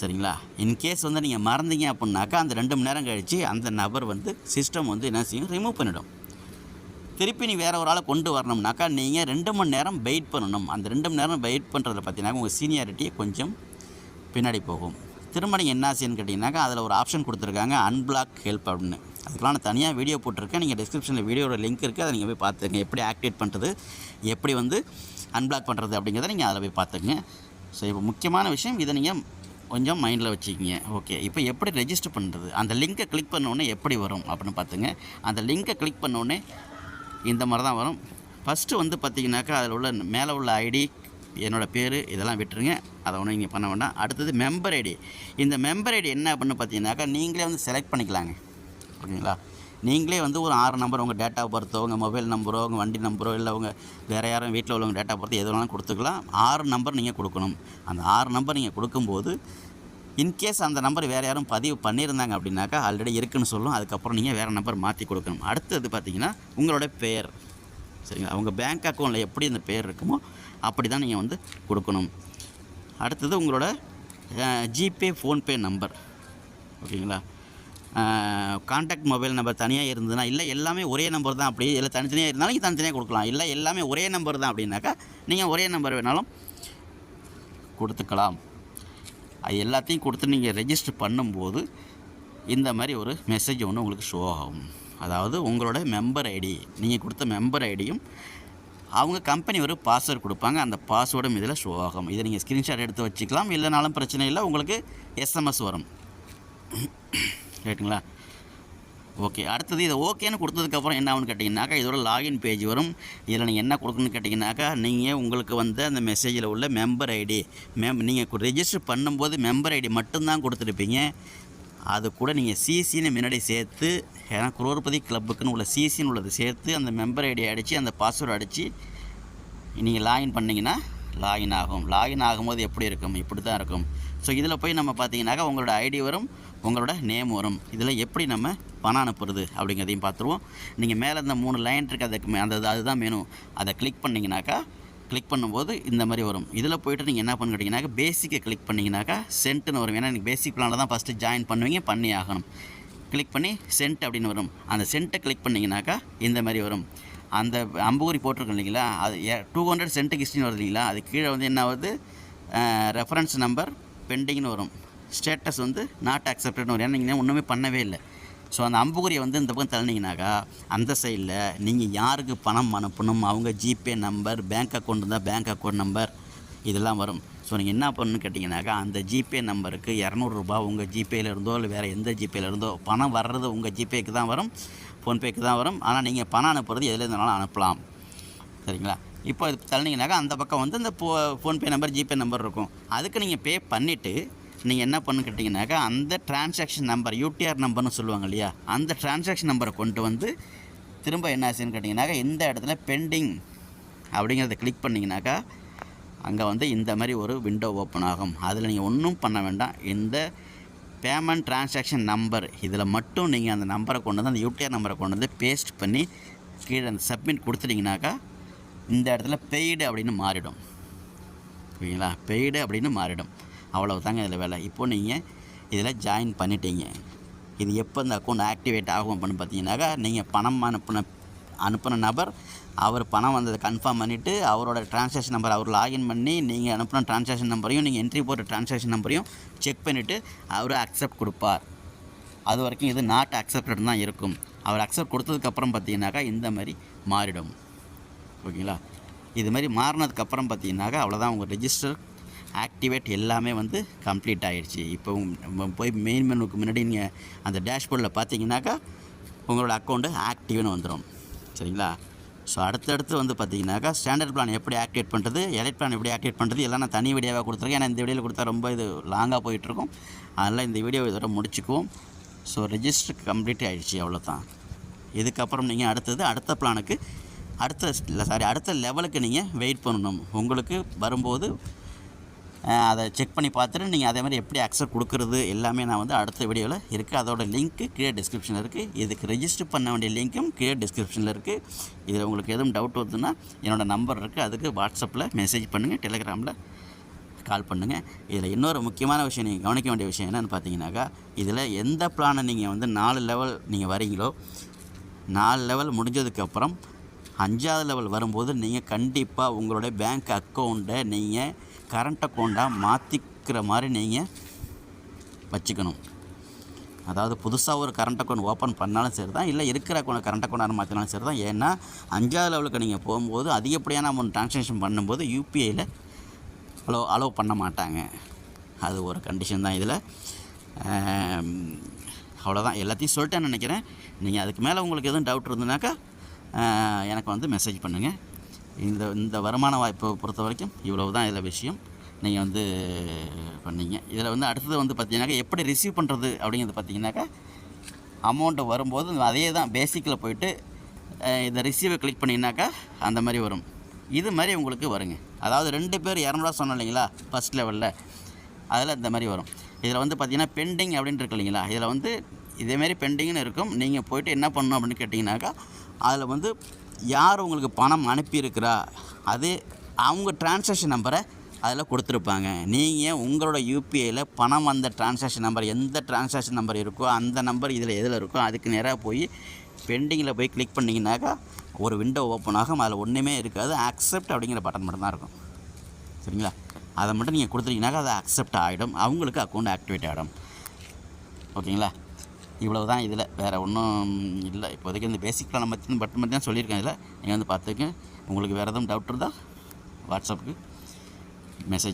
சரிங்களா. இன்கேஸ் வந்து நீங்கள் மறந்தீங்க அப்படின்னாக்கா அந்த 2 மணி நேரம் கழித்து அந்த நபர் வந்து சிஸ்டம் வந்து என்ன செய்யும், ரிமூவ் பண்ணிவிடும். திருப்பி நீ வேறு ஒரு ஆளை கொண்டு வரணும்னாக்கா நீங்கள் 2 மணி நேரம் வெயிட் பண்ணணும். அந்த 2 மணி நேரம் வெயிட் பண்ணுறதுல பார்த்தீங்கன்னா உங்கள் சீனியாரிட்டியை கொஞ்சம் பின்னாடி போகும். திரும்ப நீங்கள் என்ன ஆச்சுன்னு கேட்டிங்கனாக்கா அதில் ஒரு ஆப்ஷன் கொடுத்துருக்காங்க, அன்பிளாக் ஹெல்ப் அப்படின்னு. அதுக்கெலாம் நான் தனியாக வீடியோ போட்டிருக்கேன். நீங்கள் டிஸ்கிரிப்ஷனில் வீடியோட லிங்க் இருக்குது, அதை நீங்கள் போய் பார்த்துங்க. எப்படி ஆக்டிவேட் பண்ணுறது, எப்படி வந்து அன்பிளாக் பண்ணுறது அப்படிங்கிறத நீங்கள் அதில் போய் பார்த்துங்க. ஸோ இப்போ முக்கியமான விஷயம், இதை நீங்கள் கொஞ்சம் மைண்டில் வச்சுக்கிங்க. ஓகே, இப்போ எப்படி ரெஜிஸ்டர் பண்ணுறது, அந்த லிங்க்கை கிளிக் பண்ணோன்னே எப்படி வரும் அப்படின்னு பார்த்துங்க. அந்த லிங்க்கை கிளிக் பண்ணோன்னே இந்த மாதிரி தான் வரும். ஃபஸ்ட்டு வந்து பார்த்திங்கனாக்கா அதில் உள்ள மேலே உள்ள ஐடி, என்னோடய பேர், இதெல்லாம் விட்டுருங்க, அதை ஒன்றும் நீங்கள் பண்ண வேண்டாம். அடுத்தது மெம்பர் ஐடி. இந்த மெம்பர் ஐடி என்ன அப்படின்னு பார்த்தீங்கன்னாக்கா நீங்களே வந்து செலக்ட் பண்ணிக்கலாங்க. ஓகேங்களா, நீங்களே வந்து ஒரு 6 நம்பர், உங்கள் டேட் ஆஃப் பர்த்தோ, உங்கள் மொபைல் நம்பரோ, உங்கள் வண்டி நம்பரோ, இல்லை உங்கள் வேறு யாரும் வீட்டில் உள்ளவங்க டேட் ஆஃப் பர்த் எது வேணாலும் கொடுத்துக்கலாம். 6 நம்பர் நீங்கள் கொடுக்கணும். அந்த 6 நம்பர் நீங்கள் கொடுக்கும்போது இன்கேஸ் அந்த நம்பர் வேறு யாரும் பதிவு பண்ணியிருந்தாங்க அப்படின்னாக்கா ஆல்ரெடி இருக்குதுன்னு சொல்லும். அதுக்கப்புறம் நீங்கள் வேறு நம்பர் மாற்றி கொடுக்கணும். அடுத்தது பார்த்திங்கன்னா உங்களோட பேர், சரிங்களா. அவங்க பேங்க் அக்கௌண்ட்டில் எப்படி இந்த பேர் இருக்குமோ அப்படி தான் நீங்கள் வந்து கொடுக்கணும். அடுத்தது உங்களோட ஜிபே, ஃபோன்பே நம்பர். ஓகேங்களா, கான்டாக்ட் மொபைல் நம்பர் தனியாக இருந்ததுன்னா, இல்லை எல்லாமே ஒரே நம்பர் தான் அப்படி, இல்லை தனித்தனியாக இருந்தாலும் நீங்கள் தனித்தனியாக கொடுக்கலாம். இல்லை எல்லாமே ஒரே நம்பர் தான் அப்படின்னாக்கா நீங்கள் ஒரே நம்பர் வேணாலும் கொடுத்துக்கலாம். அது எல்லாத்தையும் கொடுத்து நீங்கள் ரெஜிஸ்டர் பண்ணும்போது இந்த மாதிரி ஒரு மெசேஜ் ஒன்று உங்களுக்கு ஷோ ஆகும். அதாவது உங்களோட மெம்பர் ஐடி, நீங்கள் கொடுத்த மெம்பர் ஐடியும் அவங்க கம்பெனி ஒரு பாஸ்வேர்டு கொடுப்பாங்க, அந்த பாஸ்வேர்டும் இதில் ஷோ ஆகும். இதை நீங்கள் ஸ்க்ரீன்ஷாட் எடுத்து வச்சுக்கலாம், இல்லைனாலும் பிரச்சனை இல்லை, உங்களுக்கு எஸ்எம்எஸ் வரும். ரைட்டுங்களா, ஓகே. அடுத்தது இதை ஓகேன்னு கொடுத்ததுக்கப்புறம் என்ன ஆகுன்னு கேட்டிங்கனாக்கா இதோட லாகின் பேஜ் வரும். இதில் நீங்கள் என்ன கொடுக்கணும்னு கேட்டிங்கனாக்கா நீங்கள் உங்களுக்கு வந்து அந்த மெசேஜில் உள்ள மெம்பர் ஐடி, நீங்கள் ரெஜிஸ்டர் பண்ணும்போது மெம்பர் ஐடி மட்டும்தான் கொடுத்துருப்பீங்க. அது கூட நீங்கள் சிசின்னு முன்னாடி சேர்த்து, ஏன்னா குரோர்பதி கிளப்புக்குன்னு உள்ள சிசின்னு உள்ளது சேர்த்து அந்த மெம்பர் ஐடி அடித்து அந்த பாஸ்வேர்டு அடித்து நீங்கள் லாகின் பண்ணிங்கன்னா லாகின் ஆகும். லாகின் ஆகும்போது எப்படி இருக்கும், இப்படி தான் இருக்கும். ஸோ இதில் போய் நம்ம பார்த்தீங்கன்னாக்கா உங்களோட ஐடி வரும், உங்களோட நேம் வரும். இதில் எப்படி நம்ம பணம் அனுப்புறது அப்படிங்கிறதையும் பார்த்துருவோம். நீங்கள் மேலே இந்த 3 லைன் இருக்குது, அதுதான் மெனு. அதை கிளிக் பண்ணிங்கனாக்கா, கிளிக் பண்ணும்போது இந்த மாதிரி வரும். இதில் போய்ட்டு நீங்கள் என்ன பண்ணு கேட்டிங்கனாக்கா பேசிக்கை கிளிக் பண்ணிங்கனாக்கா சென்ட்டுன்னு வரும். ஏன்னா நீங்கள் பேசிக் பிளானில் தான் ஃபஸ்ட்டு ஜாயின் பண்ணுவீங்க, பண்ணி ஆகணும். கிளிக் பண்ணி சென்ட் அப்படின்னு வரும். அந்த சென்ட்டை கிளிக் பண்ணிங்கனாக்கா இந்த மாதிரி வரும். அந்த அம்புகுறி போட்டிருக்கோம் இல்லைங்களா, அது 200 சென்ட்டுக்கு ஹிஸ்ட்ரின்னு வருது இல்லைங்களா, அது கீழே வந்து என்ன ஆகுது, ரெஃபரன்ஸ் நம்பர் பெண்டிங்னு வரும். ஸ்டேட்டஸ் வந்து நாட் அக்செப்டட்னு வரும். ஏன்னா நீங்கள் ஒன்றுமே பண்ணவே இல்லை. ஸோ அந்த அம்புக்குறியை வந்து இந்த பக்கம் தள்ளினீங்கனாக்கா அந்த சைடில் நீங்கள் யாருக்கு பணம் அனுப்பணும், அவங்க ஜிபே நம்பர், பேங்க் அக்கௌண்ட் இருந்தால் பேங்க் அக்கௌண்ட் நம்பர் இதெல்லாம் வரும். ஸோ நீங்கள் என்ன பண்ணணும்னு கேட்டிங்கனாக்கா அந்த ஜிபே நம்பருக்கு ரூ. 200 உங்கள் ஜிபேயில் இருந்தோ இல்லை வேறு எந்த ஜிபேயில் இருந்தோ பணம் வர்றது உங்கள் ஜிபேக்கு தான் வரும், ஃபோன்பேக்கு தான் வரும். ஆனால் நீங்கள் பணம் அனுப்புறது எதில் இருந்தாலும் அனுப்பலாம். சரிங்களா? இப்போ இது தள்ளினீங்கனாக்கா அந்த பக்கம் வந்து இந்த ஃபோன்பே நம்பர், ஜிபே நம்பர் இருக்கும். அதுக்கு நீங்கள் பே பண்ணிவிட்டு நீங்கள் என்ன பண்ணு கேட்டிங்கனாக்கா அந்த டிரான்சாக்ஷன் நம்பர், யூடிஆர் நம்பர்னு சொல்லுவாங்க இல்லையா, அந்த டிரான்சாக்ஷன் நம்பரை கொண்டு வந்து திரும்ப என்ன ஆச்சுன்னு கேட்டிங்கனாக்கா இந்த இடத்துல பெண்டிங் அப்படிங்கிறத கிளிக் பண்ணிங்கனாக்கா அங்கே வந்து இந்த மாதிரி ஒரு விண்டோ ஓப்பன் ஆகும். அதில் நீங்கள் ஒன்றும் பண்ண வேண்டாம். இந்த பேமெண்ட் டிரான்சாக்ஷன் நம்பர் இதில் மட்டும் நீங்கள் அந்த நம்பரை கொண்டு வந்து, அந்த யூடிஆர் நம்பரை கொண்டு வந்து பேஸ்ட் பண்ணி கீழே அந்த சப்மிட் கொடுத்துட்டிங்கனாக்கா இந்த இடத்துல பெய்டு அப்படின்னு மாறிடும். ஓகேங்களா? பெய்டு அப்படின்னு மாறிடும். அவ்வளவு தாங்க இதில் வேலை. இப்போது நீங்கள் இதில் ஜாயின் பண்ணிட்டீங்க. இது எப்போ இந்த அக்கௌண்ட் ஆக்டிவேட் ஆகும் அப்படின்னு பார்த்தீங்கன்னாக்கா நீங்கள் பணம் அனுப்பின நபர் அவர் பணம் வந்ததை கன்ஃபார்ம் பண்ணிவிட்டு அவரோட ட்ரான்சாக்ஷன் நம்பர் அவர் லாகின் பண்ணி நீங்கள் அனுப்பின ட்ரான்சாக்ஷன் நம்பரையும் நீங்கள் என்ட்ரி போட்ட ட்ரான்சாக்ஷன் நம்பரையும் செக் பண்ணிவிட்டு அவர் அக்செப்ட் கொடுப்பார். அது வரைக்கும் இது நாட் அக்செப்டட் தான் இருக்கும். அவர் அக்செப்ட் கொடுத்ததுக்கப்புறம் பார்த்தீங்கன்னாக்கா இந்த மாதிரி மாறிடும். ஓகேங்களா? இது மாதிரி மாறினதுக்கப்புறம் பார்த்தீங்கன்னாக்கா அவ்வளோதான், உங்கள் ரெஜிஸ்டர் ஆக்டிவேட் எல்லாமே வந்து கம்ப்ளீட் ஆகிடுச்சு. இப்போ போய் மெயின் மெனுக்கு முன்னாடி நீங்கள் அந்த டேஷ்போர்டில் பார்த்தீங்கன்னாக்கா உங்களோட அக்கௌண்ட்டு ஆக்டிவ்னு வந்துடும். சரிங்களா? ஸோ அடுத்தடுத்து வந்து பார்த்தீங்கன்னாக்கா ஸ்டாண்டர்ட் பிளான் எப்படி ஆக்டிவேட் பண்ணுறது, எலைட் பிளான் எப்படி ஆக்டிவேட் பண்ணுறது எல்லாம் நான் தனி வீடியோவாக கொடுத்துருக்கேன். ஏன்னா இந்த வீடியோவில் கொடுத்தா ரொம்ப இது லாங்காக போயிட்டுருக்கும். அதனால் இந்த வீடியோ இதோட முடிச்சுக்குவோம். ஸோ ரெஜிஸ்டர் கம்ப்ளீட் ஆகிடுச்சு, அவ்வளோதான். இதுக்கப்புறம் நீங்கள் அடுத்த பிளானுக்கு அடுத்த லெவலுக்கு நீங்கள் வெயிட் பண்ணணும். உங்களுக்கு வரும்போது அதை செக் பண்ணி பார்த்துட்டு நீங்கள் அதே மாதிரி எப்படி அக்செப்ட் கொடுக்குறது எல்லாமே நான் வந்து அடுத்த வீடியோவில் இருக்குது. அதோட லிங்க்கு கீழே டிஸ்கிரிப்ஷனில் இருக்குது. இதுக்கு ரெஜிஸ்டர் பண்ண வேண்டிய லிங்க்கும் கீழே டிஸ்கிரிப்ஷனில் இருக்குது. இதில் உங்களுக்கு எதுவும் டவுட் வருதுன்னா என்னோடய நம்பர் இருக்குது, அதுக்கு வாட்ஸ்அப்பில் மெசேஜ் பண்ணுங்கள், டெலிகிராமில் கால் பண்ணுங்கள். இதில் இன்னொரு முக்கியமான விஷயம் நீங்கள் கவனிக்க வேண்டிய விஷயம் என்னென்னு பார்த்தீங்கன்னாக்கா இதில் எந்த பிளானை நீங்கள் வந்து 4 லெவல் நீங்கள் வரீங்களோ 4 லெவல் முடிஞ்சதுக்கப்புறம் 5வது லெவல் வரும்போது நீங்கள் கண்டிப்பாக உங்களுடைய பேங்க் அக்கௌண்ட்டை நீங்கள் கரண்ட் அக்கௌண்ட்டாக மாற்றிக்கிற மாதிரி நீங்கள் வச்சுக்கணும். அதாவது புதுசாக ஒரு கரண்ட் அக்கௌண்ட் ஓப்பன் பண்ணாலும் சரி தான், இல்லை இருக்கிற அக்கௌண்ட் கரண்ட் அக்கௌண்ட்டாக மாற்றினாலும் சரி தான். ஏன்னா 5வது லெவலுக்கு நீங்கள் போகும்போது அதிகப்படியான அமௌண்ட் ட்ரான்சாக்ஷன் பண்ணும்போது யூபிஐயில் அலோவ் பண்ண மாட்டாங்க. அது ஒரு கண்டிஷன் தான் இதில். அவ்வளோதான், எல்லாத்தையும் சொல்லிட்டேன்னு நினைக்கிறேன். நீங்கள் அதுக்கு மேலே உங்களுக்கு எதுவும் டவுட் இருந்ததுனாக்கா எனக்கு வந்து மெசேஜ் பண்ணுங்கள். இந்த வருமான வாய்ப்பை பொறுத்த வரைக்கும் இவ்வளவு தான் இதில் விஷயம். நீங்கள் வந்து பண்ணீங்க. இதில் வந்து அடுத்தது வந்து பார்த்தீங்கன்னாக்கா எப்படி ரிசீவ் பண்ணுறது அப்படிங்கிறது பார்த்தீங்கன்னாக்கா அமௌண்ட்டு வரும்போது அதே தான் பேசிக்கில் போய்ட்டு இந்த ரிசீவை கிளிக் பண்ணிங்கனாக்கா அந்த மாதிரி வரும். இது மாதிரி உங்களுக்கு வருங்க. அதாவது 2 பேர் 200 சொன்னோம் இல்லைங்களா ஃபஸ்ட் லெவலில், அதில் இந்த மாதிரி வரும். இதில் வந்து பார்த்திங்கன்னா பெண்டிங் அப்படின்னு இருக்கு இல்லைங்களா, இதில் வந்து இதேமாரி பெண்டிங்னு இருக்கும். நீங்கள் போய்ட்டு என்ன பண்ணணும் அப்படின்னு கேட்டிங்கனாக்கா அதில் வந்து யார் உங்களுக்கு பணம் அனுப்பியிருக்கிறா அது அவங்க டிரான்சாக்ஷன் நம்பரை அதில் கொடுத்துருப்பாங்க. நீங்கள் உங்களோட யூபிஐயில் பணம் வந்த டிரான்சாக்ஷன் நம்பர் எந்த டிரான்சாக்ஷன் நம்பர் இருக்கோ அந்த நம்பர் இதில் எதில் இருக்கோ அதுக்கு நேராக போய் பெண்டிங்கில் போய் கிளிக் பண்ணிங்கனாக்கா ஒரு விண்டோ ஓப்பன் ஆகும். அதில் ஒன்றுமே இருக்காது, அக்செப்ட் அப்படிங்கிற பட்டன் மட்டும் தான் இருக்கும். சரிங்களா? அதை மட்டும் நீங்கள் கொடுத்துட்டீங்கனாக்கா அது அக்செப்ட் ஆகிடும், அவங்களுக்கு அக்கௌண்ட் ஆக்டிவேட் ஆகிடும். ஓகேங்களா? இவ்வளவு தான் இதில், வேறு ஒன்றும் இல்லை. இப்போதைக்கு இந்த பேசிக் பிளான் பட்டன் தான் சொல்லியிருக்கேன். இதில் நீங்கள் வந்து பார்த்துக்க. உங்களுக்கு வேறு எதுவும் டவுட் இருந்தால் வாட்ஸ்அப்புக்கு மெசேஜ்